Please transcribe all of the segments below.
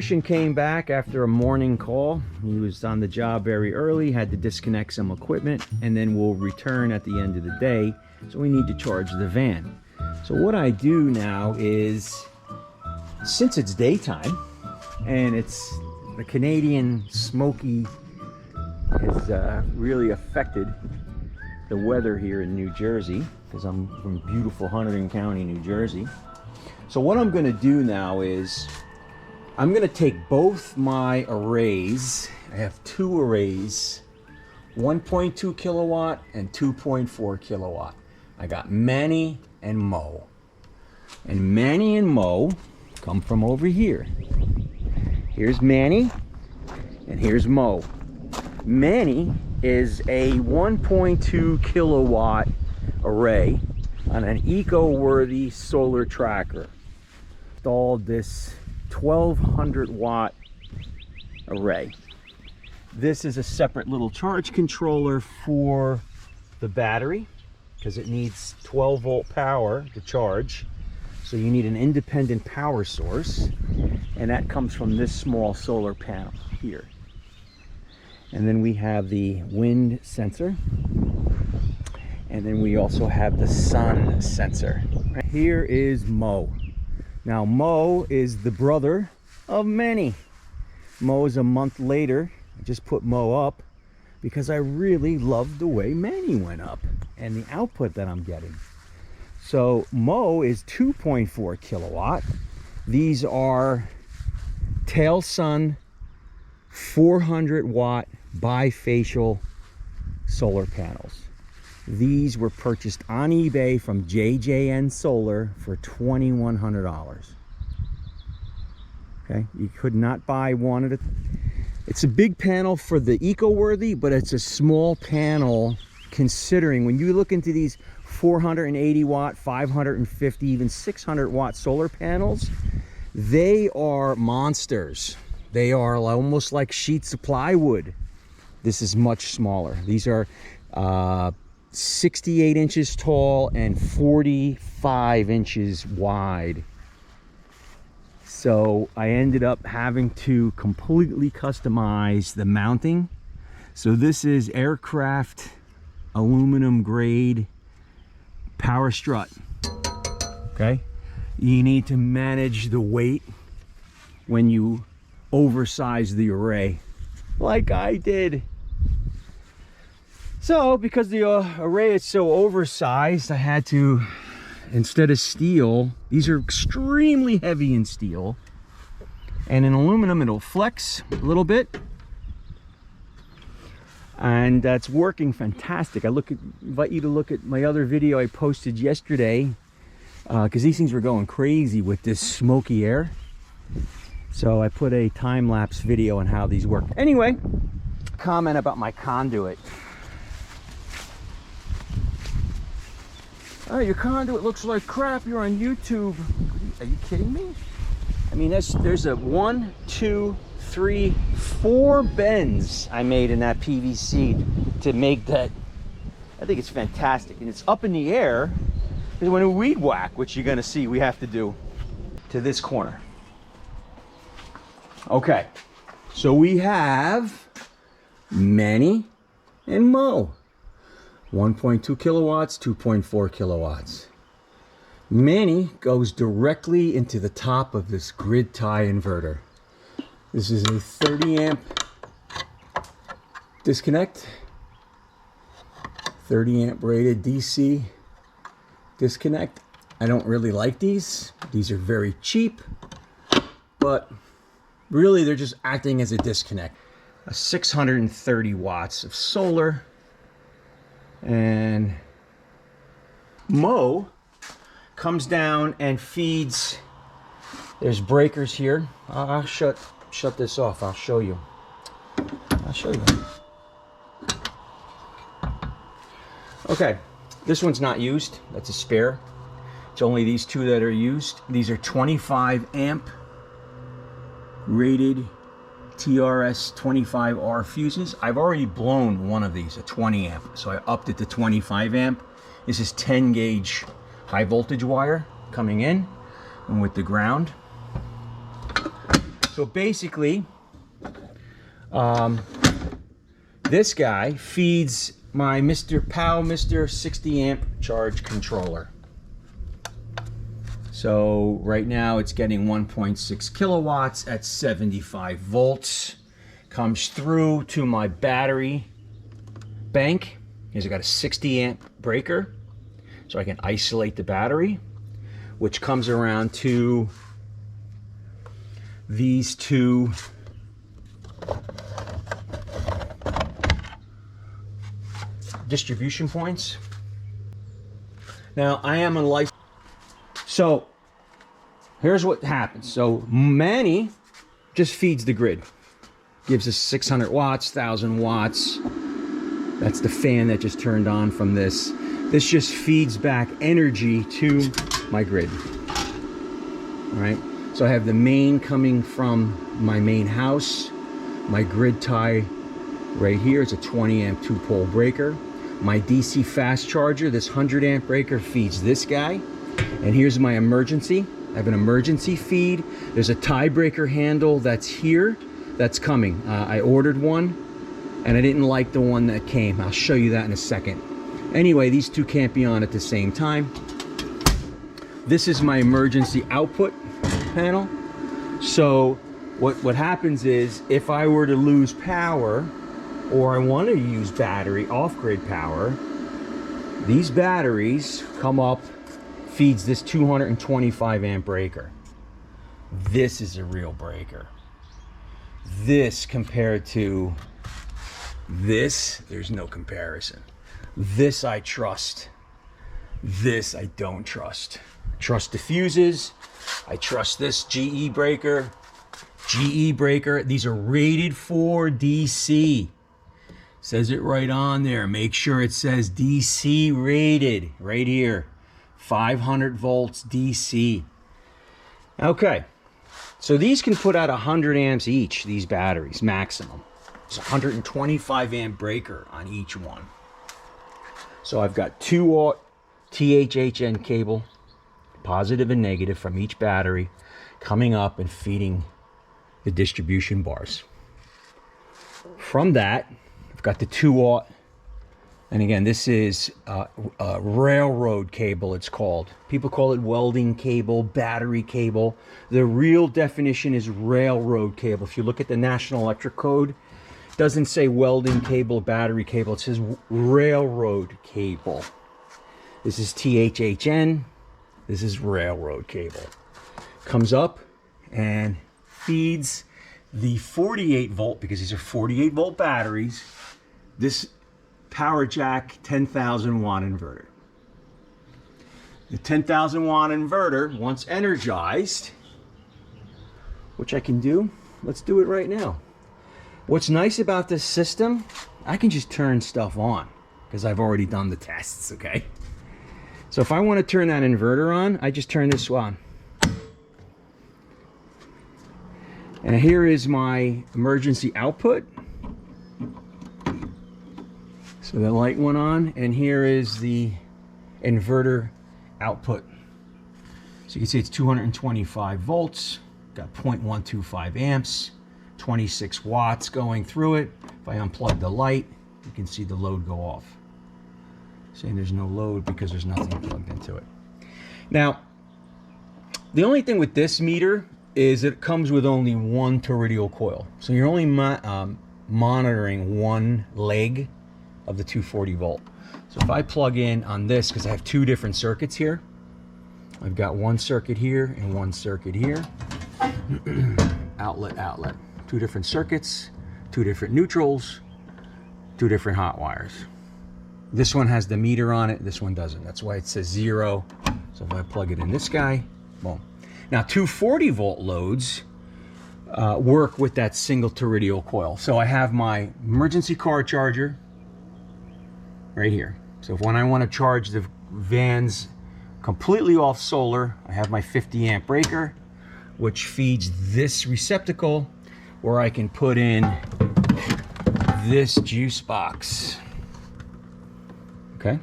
Christian came back after a morning call. He was on the job very early, had to disconnect some equipment, and then we'll return at the end of the day. So we need to charge the van. So what I do now is, since it's daytime and it's the Canadian smoky has really affected the weather here in New Jersey, because I'm from beautiful Hunterdon County, New Jersey. So what I'm going to do now is I'm going to take both my arrays. I have two arrays, 1.2 kilowatt and 2.4 kilowatt. I got Manny and Mo. And Manny and Mo come from over here. Here's Manny and here's Mo. Manny is a 1.2 kilowatt array on an eco-worthy solar tracker. Installed this 1200 watt array. This is a separate little charge controller for the battery because it needs 12 volt power to charge. So you need an independent power source, and that comes from this small solar panel here. And then we have the wind sensor, and then we also have the sun sensor. Here is Mo. Now Mo is the brother of Manny. Mo is a month later. I just put Mo up because I really loved the way Manny went up and the output that I'm getting. So Mo is 2.4 kilowatt. These are Tailsun 400 watt bifacial solar panels. These were purchased on eBay from JJN Solar for $2,100. Okay, you could not buy one at a... It's a big panel for the eco-worthy, but it's a small panel considering when you look into these 480 watt, 550, even 600 watt solar panels, they are monsters. They are almost like sheets of plywood. This is much smaller. These are 68 inches tall and 45 inches wide. So I ended up having to completely customize the mounting. So this is aircraft aluminum grade power strut. Okay, you need to manage the weight when you oversize the array like I did. So because the array is so oversized, I had to, instead of steel, these are extremely heavy in steel, and in aluminum it'll flex a little bit, and that's working fantastic. I invite you to look at my other video I posted yesterday, because these things were going crazy with this smoky air. So I put a time-lapse video on how these work. Anyway, comment about my conduit. Oh, your conduit looks like crap. You're on YouTube. Are you kidding me? I mean, there's a 1, 2, 3, 4 bends I made in that PVC to make that. I think it's fantastic, and it's up in the air. Because when we weed whack, which you're gonna see we have to do to this corner. Okay, so we have Manny and Mo. 1.2 kilowatts, 2.4 kilowatts. Manny goes directly into the top of this grid tie inverter. This is a 30 amp disconnect, 30 amp rated DC disconnect. I don't really like these. These are very cheap, but really they're just acting as a disconnect. A 630 watts of solar. And Mo comes down and feeds. There's breakers here. I'll shut this off. I'll show you. Okay, this one's not used. That's a spare. It's only these two that are used. These are 25 amp rated TRS 25R fuses. I've already blown one of these, a 20 amp, so I upped it to 25 amp. This is 10 gauge high voltage wire coming in and with the ground. So So basically, this guy feeds my Mr. 60 amp charge controller. So right now it's getting 1.6 kilowatts at 75 volts. Comes through to my battery bank. Here's, I got a 60 amp breaker, so I can isolate the battery, which comes around to these two distribution points. Now I am a license. So here's what happens. So Manny just feeds the grid. Gives us 600 watts, 1,000 watts. That's the fan that just turned on from this. This just feeds back energy to my grid. All right. So I have the main coming from my main house. My grid tie right here is a 20 amp 2-pole breaker. My DC fast charger, this 100 amp breaker, feeds this guy. And here's my emergency. I have an emergency feed. There's a tie breaker handle that's here. That's coming. I ordered one and I didn't like the one that came. I'll show you that in a second. Anyway, these two can't be on at the same time. This is my emergency output panel. So what happens is, if I were to lose power, or I want to use battery off-grid power, these batteries come up, feeds this 225 amp breaker. This is a real breaker. This compared to this, there's no comparison. This I trust. This I don't trust. Trust the fuses. I trust this GE breaker. GE breaker. These are rated for DC. Says it right on there. Make sure it says DC rated right here. 500 volts DC. Okay. So these can put out 100 amps each, these batteries, maximum. It's a 125 amp breaker on each one. So I've got 2-aught THHN cable, positive and negative from each battery, coming up and feeding the distribution bars. From that, I've got the 2-aught, and again, this is a railroad cable, it's called. People call it welding cable, battery cable. The real definition is railroad cable. If you look at the National Electric Code, it doesn't say welding cable, battery cable, it says railroad cable. This is THHN, this is railroad cable. Comes up and feeds the 48 volt, because these are 48 volt batteries, this Power Jack 10,000 watt inverter. The 10,000 watt inverter, once energized, which I can do, let's do it right now. What's nice about this system, I can just turn stuff on because I've already done the tests, okay? So if I want to turn that inverter on, I just turn this on. And here is my emergency output. So the light went on, and here is the inverter output. So you can see it's 225 volts, got 0.125 amps, 26 watts going through it. If I unplug the light, you can see the load go off. Saying there's no load because there's nothing plugged into it. Now, the only thing with this meter is it comes with only one toroidal coil. So you're only monitoring one leg of the 240 volt. So if I plug in on this, because I have two different circuits here, I've got one circuit here and one circuit here. outlet. Two different circuits, two different neutrals, two different hot wires. This one has the meter on it, this one doesn't. That's why it says 0. So if I plug it in this guy, boom. Now 240 volt loads work with that single toroidal coil. So I have my emergency car charger right here. So if when I want to charge the vans completely off solar, I have my 50 amp breaker, which feeds this receptacle where I can put in this juice box. Okay.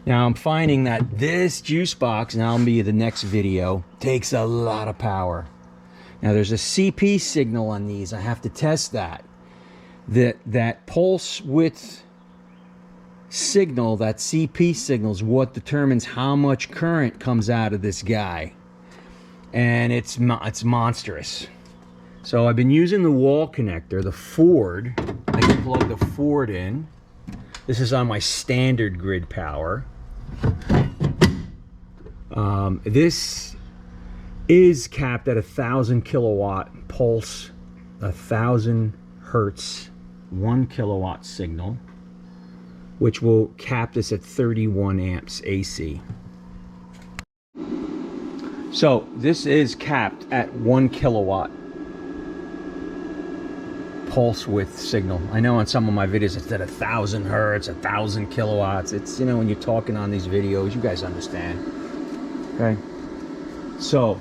Now I'm finding that this juice box, and that'll be the next video, takes a lot of power. Now there's a CP signal on these. I have to test that. That pulse width signal, that CP signal, is what determines how much current comes out of this guy. And it's monstrous. So I've been using the wall connector, the Ford. I can plug the Ford in. This is on my standard grid power. This is capped at 1,000 kilowatt pulse, 1,000 hertz, 1 kilowatt signal, which will cap this at 31 amps AC. So this is capped at 1 kilowatt pulse width signal. I know on some of my videos it's at 1,000 hertz, 1,000 kilowatts. It's, you know, when you're talking on these videos, you guys understand. Okay, so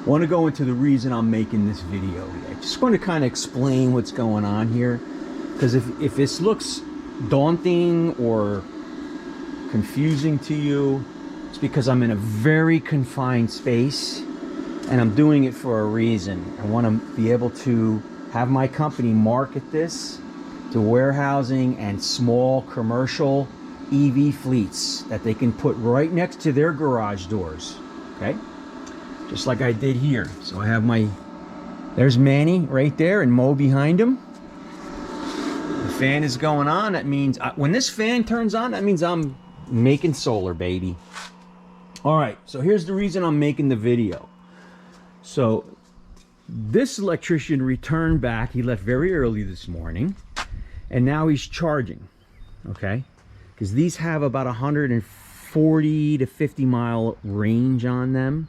I want to go into the reason I'm making this video today. Just want to kind of explain what's going on here, because if this looks daunting or confusing to you, it's because I'm in a very confined space and I'm doing it for a reason. I want to be able to have my company market this to warehousing and small commercial EV fleets that they can put right next to their garage doors. Okay, just like I did here. So I have there's Manny right there and Mo behind him. The fan is going on. That means when this fan turns on, that means I'm making solar, baby. All right, so here's the reason I'm making the video. So this electrician returned back. He left very early this morning, and now he's charging. Okay, because these have about 140 to 50 mile range on them.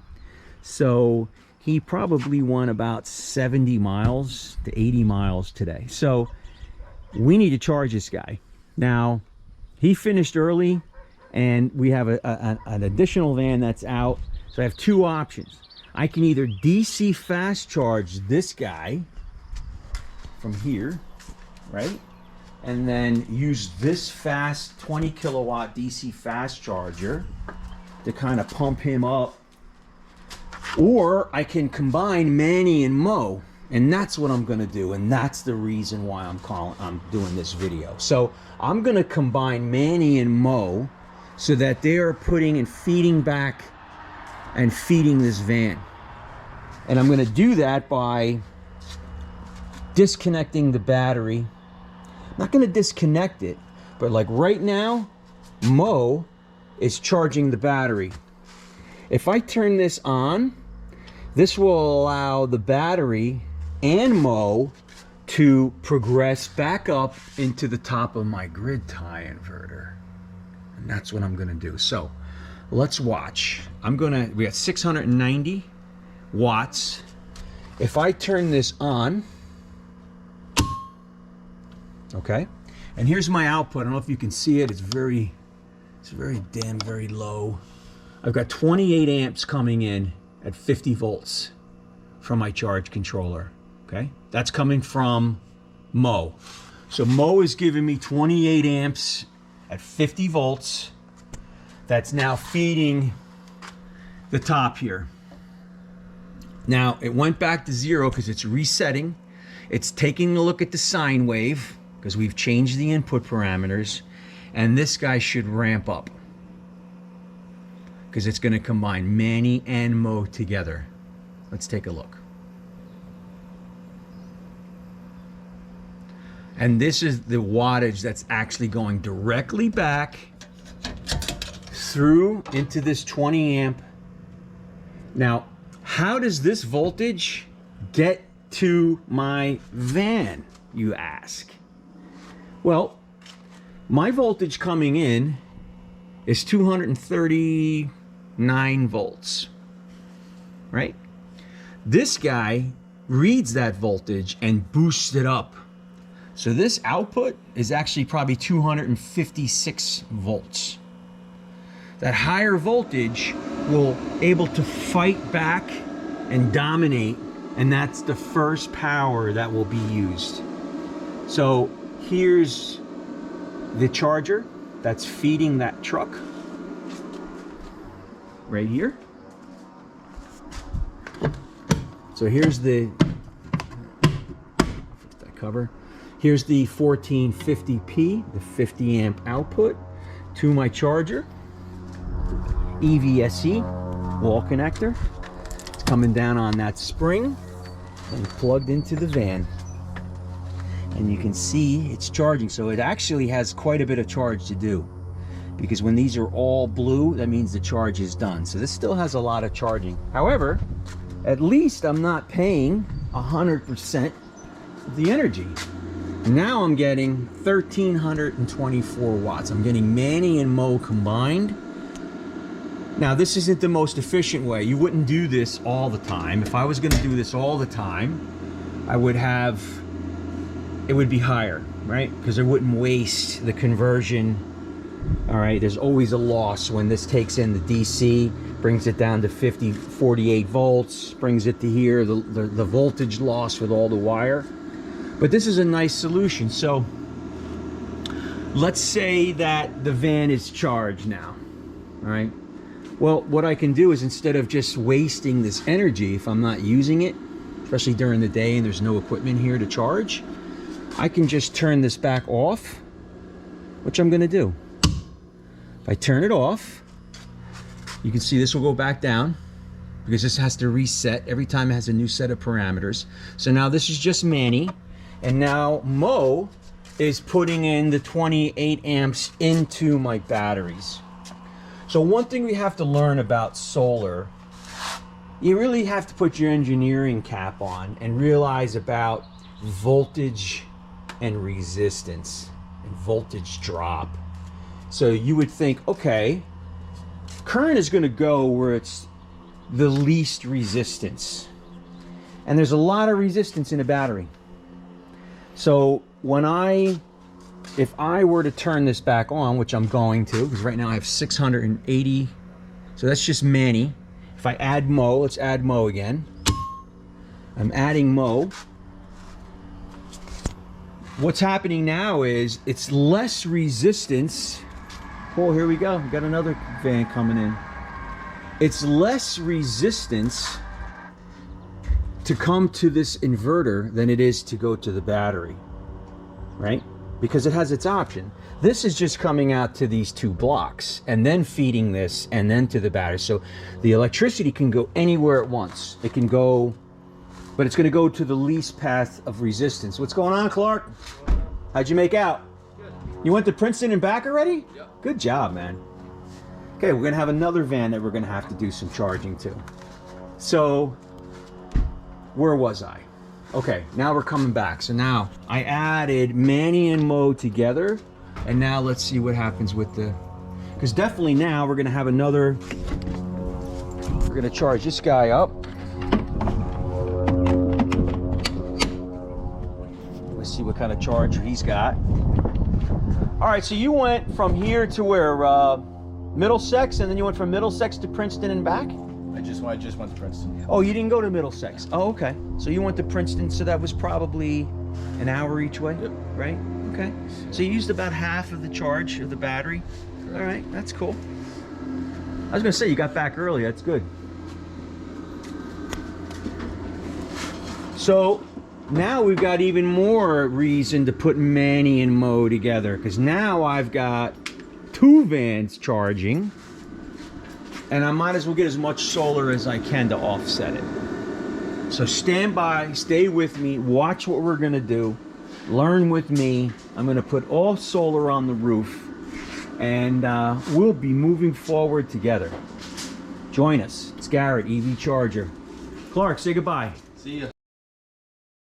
So he probably went about 70 miles to 80 miles today. So we need to charge this guy. Now, he finished early, and we have an additional van that's out. So I have two options. I can either DC fast charge this guy from here, right? And then use this fast 20 kilowatt DC fast charger to kind of pump him up. Or I can combine Manny and Mo, and that's what I'm going to do, and that's the reason why I'm doing this video. So I'm going to combine Manny and Mo so that they are putting and feeding back and feeding this van. And I'm going to do that by disconnecting the battery. I'm not going to disconnect it, but like right now, Mo is charging the battery. If I turn this on, this will allow the battery and Mo to progress back up into the top of my grid tie inverter. And that's what I'm going to do. So let's watch. We got 690 watts. If I turn this on, okay, and here's my output. I don't know if you can see it. It's very dim, very low. I've got 28 amps coming in at 50 volts from my charge controller. Okay, that's coming from Mo. So Mo is giving me 28 amps at 50 volts. That's now feeding the top here. Now it went back to 0 because it's resetting. It's taking a look at the sine wave because we've changed the input parameters, and this guy should ramp up because it's going to combine Manny and Mo together. Let's take a look. And this is the wattage that's actually going directly back through into this 20 amp. Now, how does this voltage get to my van, you ask? Well, my voltage coming in is 239 volts, right? This guy reads that voltage and boosts it up. So this output is actually probably 256 volts. That higher voltage will able to fight back and dominate, and that's the first power that will be used. So here's the charger that's feeding that truck right here. So here's the cover. Here's the 1450p, the 50 amp output to my charger. EVSE wall connector. It's coming down on that spring and plugged into the van. And you can see it's charging, so it actually has quite a bit of charge to do, because when these are all blue, that means the charge is done. So this still has a lot of charging. However, at least I'm not paying 100% of the energy. Now I'm getting 1,324 watts. I'm getting Manny and Mo combined. Now this isn't the most efficient way. You wouldn't do this all the time. If I was gonna do this all the time, it would be higher, right? Because I wouldn't waste the conversion. All right, there's always a loss when this takes in the DC, brings it down to 48 volts, brings it to here, the voltage loss with all the wire. But this is a nice solution. So let's say that the van is charged now, all right? Well, what I can do is, instead of just wasting this energy, if I'm not using it, especially during the day and there's no equipment here to charge, I can just turn this back off, which I'm gonna do. If I turn it off, you can see this will go back down, because this has to reset every time it has a new set of parameters. So now this is just Manny, and now Mo is putting in the 28 amps into my batteries. So one thing we have to learn about solar, you really have to put your engineering cap on and realize about voltage and resistance and voltage drop. So you would think, okay, current is going to go where it's the least resistance, and there's a lot of resistance in a battery. So if I were to turn this back on, which I'm going to, because right now I have 680, so that's just Manny. If I add Mo, let's add Mo again. I'm adding Mo. What's happening now is it's less resistance. Oh, here we go. We got another van coming in. It's less resistance to come to this inverter than it is to go to the battery, right? Because it has its option. This is just coming out to these two blocks and then feeding this and then to the battery. So the electricity can go anywhere at once. It can go, but it's gonna go to the least path of resistance. What's going on, Clark? How'd you make out? Good. You went to Princeton and back already? Yep. Good job, man. Okay, we're gonna have another van that we're gonna have to do some charging to. So, where was I? Okay, now we're coming back. So now I added Manny and Mo together, and now let's see what happens with the, because definitely now we're gonna have another, we're gonna charge this guy up. Let's see what kind of charger he's got. All right, so you went from here to where, Middlesex, and then you went from Middlesex to Princeton and back? I just went to Princeton. Oh, you didn't go to Middlesex. Oh, okay. So you went to Princeton, so that was probably an hour each way? Yep. Right? Okay. So you used about half of the charge of the battery? Correct. All right, that's cool. I was gonna say, you got back early, that's good. So now we've got even more reason to put Manny and Mo together, because now I've got two vans charging, and I might as well get as much solar as I can to offset it. So stand by, stay with me, watch what we're gonna do, learn with me. I'm gonna put all solar on the roof, and we'll be moving forward together. Join us. It's Garrett, EV Charger. Clark, say goodbye. See ya.